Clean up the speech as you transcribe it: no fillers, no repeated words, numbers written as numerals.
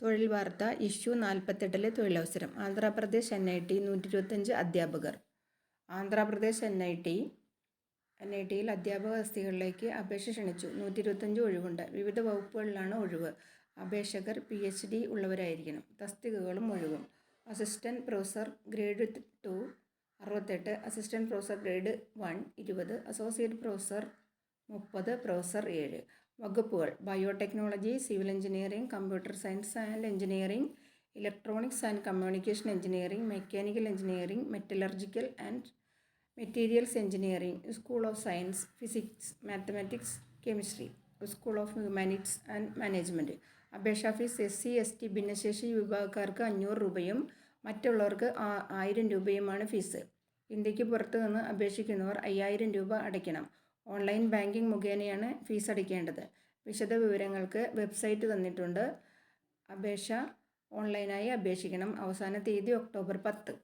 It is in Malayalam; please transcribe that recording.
തൊഴിൽ വാർത്ത ഇഷ്യൂ 48 തൊഴിലവസരം. ആന്ധ്രാപ്രദേശ് NIT 125 അധ്യാപകർ. ആന്ധ്രാപ്രദേശ് NITയിൽ അധ്യാപക തസ്തികകളിലേക്ക് അപേക്ഷ ക്ഷണിച്ചു. 125 ഒഴിവുണ്ട്. വിവിധ വകുപ്പുകളിലാണ് ഒഴിവ്. അപേക്ഷകർ PhD ഉള്ളവരായിരിക്കണം. തസ്തികകളും ഒഴിവും. Assistant professor grade 2 68, assistant professor grade 1 20, associate professor 30, professor 7. വകുപ്പുകൾ: biotechnology, civil engineering, computer science and engineering, electronics and communication engineering, mechanical engineering, metallurgical and materials engineering, school of science, physics, mathematics, chemistry, school of humanities and management. അപേക്ഷാ ഫീസ് SC, ST ഭിന്നശേഷി വിഭാഗക്കാർക്ക് 500 രൂപയും മറ്റുള്ളവർക്ക് 1000 രൂപയുമാണ് ഫീസ്. ഇന്ത്യക്ക് പുറത്തു നിന്ന് അപേക്ഷിക്കുന്നവർ 5000 രൂപ അടയ്ക്കണം. ഓൺലൈൻ ബാങ്കിംഗ് മുഖേനയാണ് ഫീസ് അടയ്ക്കേണ്ടത്. വിശദ വിവരങ്ങൾക്ക് വെബ്സൈറ്റ് തന്നിട്ടുണ്ട്. അപേക്ഷ ഓൺലൈനായി അപേക്ഷിക്കണം. അവസാന തീയതി ഒക്ടോബർ 10.